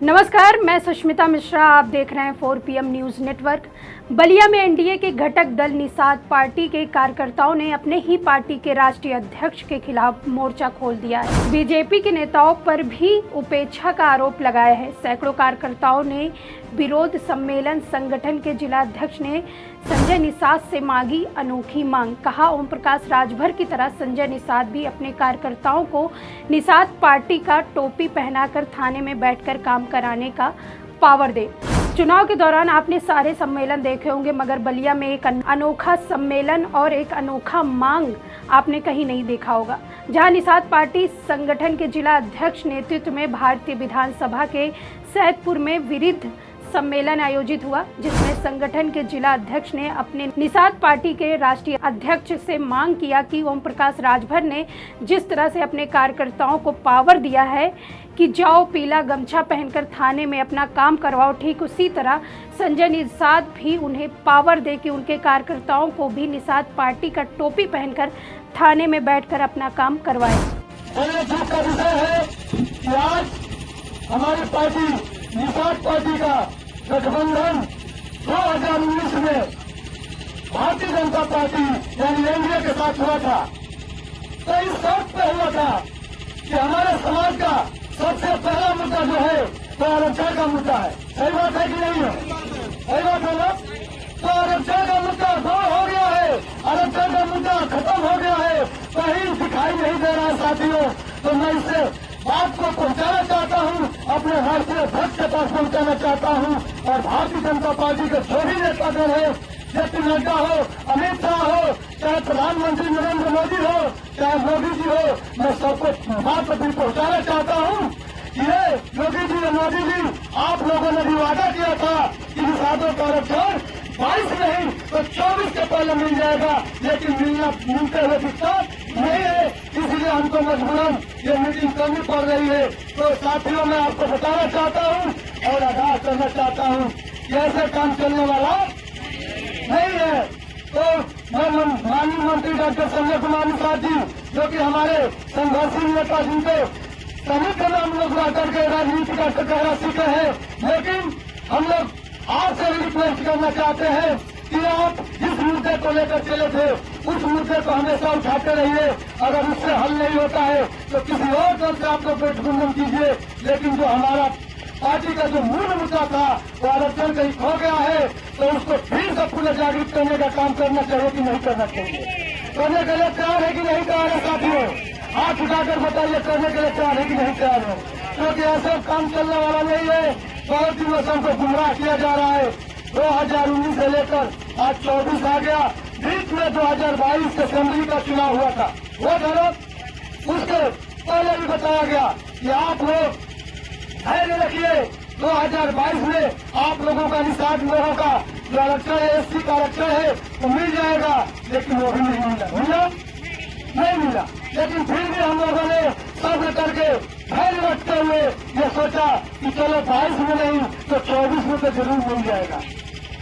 नमस्कार, मैं सुष्मिता मिश्रा। आप देख रहे हैं 4 PM न्यूज़ नेटवर्क। बलिया में एनडीए के घटक दल निषाद पार्टी के कार्यकर्ताओं ने अपने ही पार्टी के राष्ट्रीय अध्यक्ष के खिलाफ मोर्चा खोल दिया है। बीजेपी के नेताओं पर भी उपेक्षा का आरोप लगाया है। सैकड़ों कार्यकर्ताओं ने विरोध सम्मेलन संगठन के जिला अध्यक्ष ने संजय निषाद से मांगी अनोखी मांग। कहा, ओम प्रकाश राजभर की तरह संजय निषाद भी अपने कार्यकर्ताओं को निषाद पार्टी का टोपी पहनाकर थाने में बैठकर काम कराने का पावर दे। चुनाव के दौरान आपने सारे सम्मेलन देखे होंगे, मगर बलिया में एक अनोखा सम्मेलन और एक अनोखा मांग आपने कहीं नहीं देखा होगा। जहां निषाद पार्टी संगठन के जिला अध्यक्ष नेतृत्व में भारतीय विधानसभा के सैदपुर में विरुद्ध सम्मेलन आयोजित हुआ, जिसमें संगठन के जिला अध्यक्ष ने अपने निषाद पार्टी के राष्ट्रीय अध्यक्ष से मांग किया कि ओम प्रकाश राजभर ने जिस तरह से अपने कार्यकर्ताओं को पावर दिया है कि जाओ पीला गमछा पहनकर थाने में अपना काम करवाओ, ठीक उसी तरह संजय निषाद भी उन्हें पावर दे कि उनके कार्यकर्ताओं को भी निषाद पार्टी का टोपी पहनकर थाने में बैठकर अपना काम करवाए। हमारी पार्टी निषाद पार्टी का गठबंधन 2019 में भारतीय जनता पार्टी यानी एनडीए के साथ हुआ था। तो इस शर्त पे हुआ था कि हमारे समाज का सबसे पहला मुद्दा जो है वो आरक्षण का मुद्दा है। सही बात है कि नहीं है? सही बात है ना? तो आरक्षण का मुद्दा दूर हो गया है, आरक्षण का मुद्दा खत्म हो गया है, कहीं दिखाई नहीं दे रहा है साथियों। तो मैं इससे बात को पहुंचाना चाहता हूं, अपने राष्ट्रीय अध्यक्ष के पास पहुंचाना चाहता हूं और भारतीय जनता पार्टी के जो भी नेतागण है, जैसे नड्डा हो, अमित शाह हो, चाहे प्रधानमंत्री नरेंद्र मोदी हो, चाहे मोदी जी हो, मैं सबको बात अपनी पहुंचाना चाहता हूं। ये योगी जी और मोदी जी, आप लोगों ने भी वादा किया था कि निषादों का आरक्षण 22 नहीं तो 24 के पहले मिल जाएगा, लेकिन मिलते हुए दिखता नहीं है। इसलिए हमको मजबूरन ये मीटिंग करनी पड़ रही है। तो साथियों, मैं आपको बताना चाहता हूं और आगाह करना चाहता हूं कि ऐसे काम चलने वाला नहीं है। तो मैं माननीय मंत्री डॉक्टर संजय कुमार निषाद जी, जो कि हमारे संघर्षी नेता, जिनको सभी के नाम लोग आकर के राजनीति का कटहरा सीखे हैं, लेकिन हम लोग आपसे भी रिक्वेस्ट करना चाहते हैं कि आप जिस मुद्दे को लेकर चले थे उस मुद्दे को हमेशा उठाते रहिए। अगर उससे हल नहीं होता है तो किसी और दल से आप लोग गठबंधन कीजिए, लेकिन जो हमारा पार्टी का जो मूल मुद्दा था वो आरक्षण कहीं खो गया है, तो उसको फिर से पुनर्जागृत करने का काम करना चाहिए कि नहीं करना चाहिए? करने के लिए तैयार है कि नहीं तैयार है साथियों? हाथ उठाकर बताइए, करने के लिए तैयार है कि नहीं तैयार है? क्योंकि ऐसा काम चलने वाला नहीं है। बहुत दिनों से हमको गुमराह किया जा रहा है। 2019 से लेकर आज 24 आ गया, बीच में 2022 असेंबली का चुनाव हुआ था, वो धर्म उसके पहले भी बताया गया कि आप लोग धैर्य रखिए। 2022 में आप लोगों का निषाद लोगों का जो आरक्षण है, एससी का आरक्षण है, तो मिल जाएगा, लेकिन वो भी नहीं मिला, नहीं मिला। लेकिन फिर भी हम लोगों ने सब्र करके धैर्य रखते हुए ये सोचा कि चलो 22 में नहीं तो 24 में तो जरूर मिल जाएगा।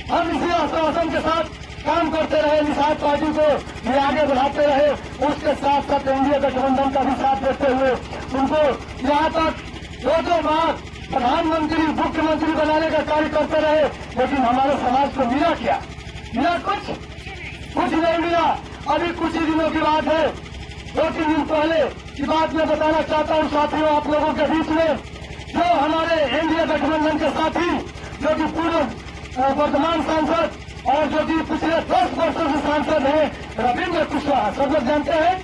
हम इसी आश्वासन के साथ काम करते रहे, निषाद पार्टी को भी आगे बढ़ाते रहे, उसके साथ साथ एनडीए गठबंधन का भी साथ देते हुए उनको यहाँ तक 2 बार प्रधानमंत्री मुख्यमंत्री बनाने का कार्य करते रहे। लेकिन हमारे समाज को मिला क्या? मिला कुछ नहीं मिला। अभी कुछ ही दिनों की बात है, 2-3 दिन पहले की बात मैं बताना चाहता हूँ साथियों आप लोगों के बीच में। जो हमारे एनडीए गठबंधन के साथी, जो कि पूर्व वर्तमान सांसद और जो कि पिछले 10 वर्षों से सांसद हैं, रविंद्र कुशवाहा, सब लोग जानते हैं?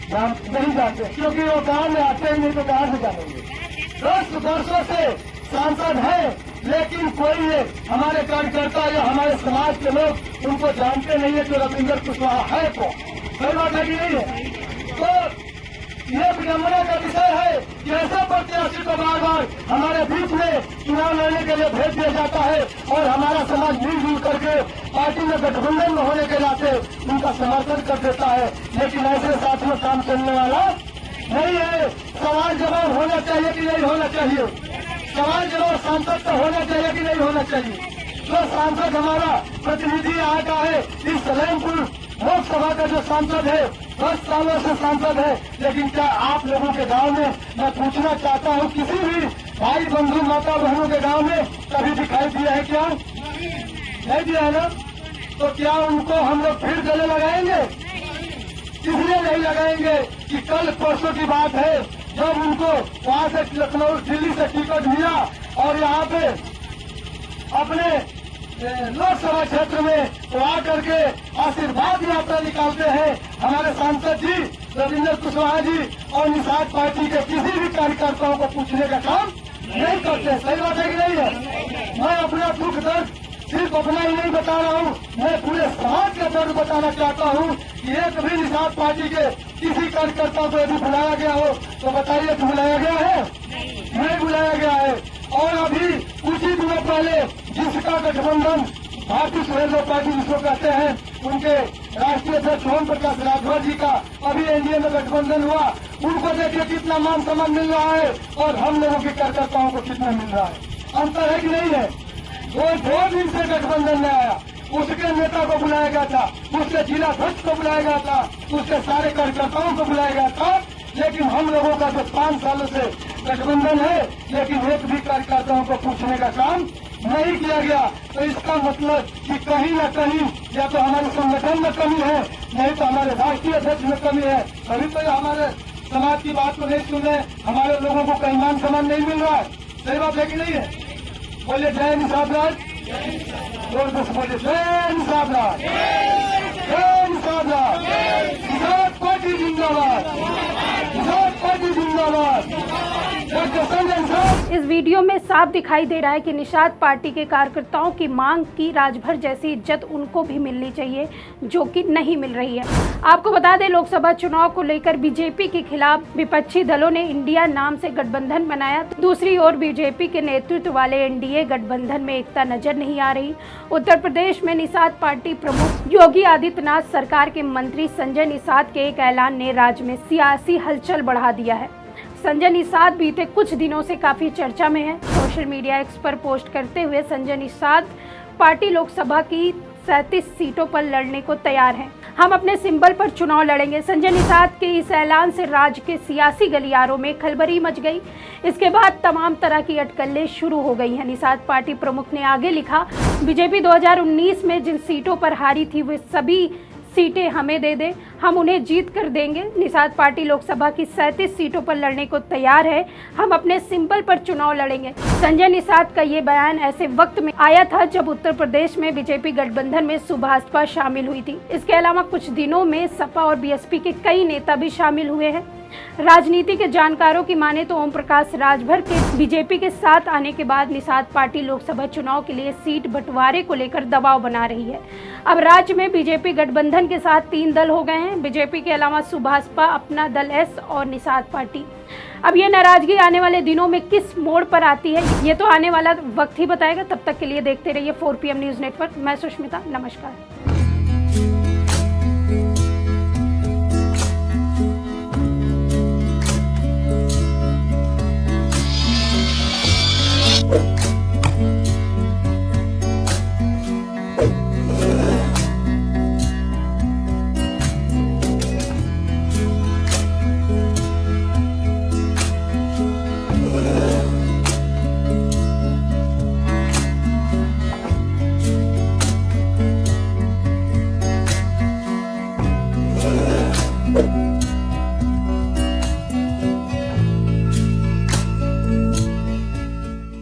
नहीं जानते, क्योंकि वो गांव में आते ही नहीं तो कहां से जानेंगे। 10 वर्षों से सांसद है, लेकिन कोई हमारे कार्यकर्ता या हमारे समाज के लोग उनको जानते नहीं है कि रविंद्र कुशवाहा है कौन। सही बात है कि नहीं है? तो ये विडंबना का विषय है कि ऐसे प्रत्याशी को बार बार हमारे बीच में चुनाव लड़ने के लिए भेज दिया जाता है और हमारा समाज मिलजुल करके पार्टी में गठबंधन में होने के नाते उनका समर्थन कर देता है। लेकिन ऐसे साथ में काम चलने वाला नहीं है। सवाल जवाब होना चाहिए कि नहीं होना चाहिए? सवाल जवाब सांसद का होना चाहिए कि नहीं होना चाहिए? जो सांसद हमारा प्रतिनिधि यहाँ का है, इस सलेमपुर लोकसभा का जो सांसद है, 10 सालों से सांसद है, लेकिन क्या आप लोगों के गांव में मैं पूछना चाहता हूं, किसी भी भाई बंधु माता बहनों के गांव में कभी दिखाई दिया है क्या? नहीं दिया है ना? तो क्या उनको हम लोग फिर गले लगाएंगे? इसलिए नहीं लगाएंगे कि कल परसों की बात है जब उनको वहां से लखनऊ दिल्ली से टिकट मिला और यहाँ पे अपने लोकसभा क्षेत्र में वो आकर के आशीर्वाद यात्रा निकालते हैं। हमारे सांसद जी रविंद्र कुशवाहा जी और निषाद पार्टी के किसी भी कार्यकर्ताओं को पूछने का काम नहीं करते। सही बात है कि नहीं है? मैं अपना दुख दर्द सिर्फ अपना ही नहीं बता रहा हूँ, मैं पूरे समाज का दर्द बताना चाहता हूँ कि एक भी निषाद पार्टी के किसी कार्यकर्ता को यदि बुलाया गया हो तो बताइए कि बुलाया गया है? नहीं बुलाया गया है। और अभी कुछ ही दिनों पहले जिसका गठबंधन भारतीय स्वतंत्र पार्टी जिसको कहते हैं, उनके राष्ट्रीय अध्यक्ष ओम प्रकाश राजभर जी का अभी एनडीए में गठबंधन हुआ, उनको देखिए कितना मान सम्मान मिल रहा है और हम लोगों के कार्यकर्ताओं को कितना मिल रहा है। अंतर है कि नहीं है? वो 2 दिन से गठबंधन में आया, उसके नेता को बुलाया गया था, उसके जिला अध्यक्ष को बुलाया गया था, उसके सारे कार्यकर्ताओं को बुलाया गया था, लेकिन हम लोगों का जो 5 सालों से गठबंधन है, लेकिन एक भी कार्यकर्ताओं को पूछने का काम नहीं किया गया। तो इसका मतलब कि कहीं न कहीं या तो हमारे संगठन में कमी है, नहीं तो हमारे राष्ट्रीय अध्यक्ष में कमी है। अभी तो हमारे समाज की बात को नहीं सुन रहे, हमारे लोगों को कहीं मान सम्मान नहीं मिल रहा है। सही बात है कि नहीं है? बोलिए जय निषाद राज, जोर से बोलिए जय निषाद राज, जय निषाद राज, निषाद पार्टी जिंदाबाद, निषाद पार्टी जिंदाबाद। डॉक्टर संजय निषाद। इस वीडियो में साफ दिखाई दे रहा है कि निषाद पार्टी के कार्यकर्ताओं की मांग की राजभर जैसी इज्जत उनको भी मिलनी चाहिए, जो कि नहीं मिल रही है। आपको बता दें, लोकसभा चुनाव को लेकर बीजेपी के खिलाफ विपक्षी दलों ने इंडिया नाम से गठबंधन बनाया। दूसरी ओर बीजेपी के नेतृत्व वाले एनडीए गठबंधन में एकता नजर नहीं आ रही। उत्तर प्रदेश में निषाद पार्टी प्रमुख योगी आदित्यनाथ सरकार के मंत्री संजय निषाद के एक ऐलान ने राज्य में सियासी हलचल बढ़ा दिया है। संजय निषाद बीते कुछ दिनों से काफी चर्चा में है। सोशल मीडिया एक्स पर पोस्ट करते हुए संजय निषाद पार्टी लोकसभा की 37 सीटों पर लड़ने को तैयार हैं। हम अपने सिंबल पर चुनाव लड़ेंगे। संजय निषाद के इस ऐलान से राज्य के सियासी गलियारों में खलबली मच गई। इसके बाद तमाम तरह की अटकलें शुरू हो गई हैं। निषाद पार्टी प्रमुख ने आगे लिखा, बीजेपी 2019 में जिन सीटों पर हारी थी वे सभी सीटें हमें दे दे, हम उन्हें जीत कर देंगे। निषाद पार्टी लोकसभा की 37 सीटों पर लड़ने को तैयार है। हम अपने सिंबल पर चुनाव लड़ेंगे। संजय निषाद का ये बयान ऐसे वक्त में आया था जब उत्तर प्रदेश में बीजेपी गठबंधन में सुभाषपा शामिल हुई थी। इसके अलावा कुछ दिनों में सपा और बीएसपी के कई नेता भी शामिल हुए हैं। राजनीति के जानकारों की माने तो ओम प्रकाश राजभर के बीजेपी के साथ आने के बाद निषाद पार्टी लोकसभा चुनाव के लिए सीट बंटवारे को लेकर दबाव बना रही है। अब राज्य में बीजेपी गठबंधन के साथ 3 दल हो गए हैं। बीजेपी के अलावा सुभाषपा, अपना दल एस और निषाद पार्टी। अब ये नाराजगी आने वाले दिनों में किस मोड़ पर आती है, ये तो आने वाला वक्त ही बताएगा। तब तक के लिए देखते रहिए 4 PM न्यूज़ नेटवर्क। मैं सुष्मिता, नमस्कार।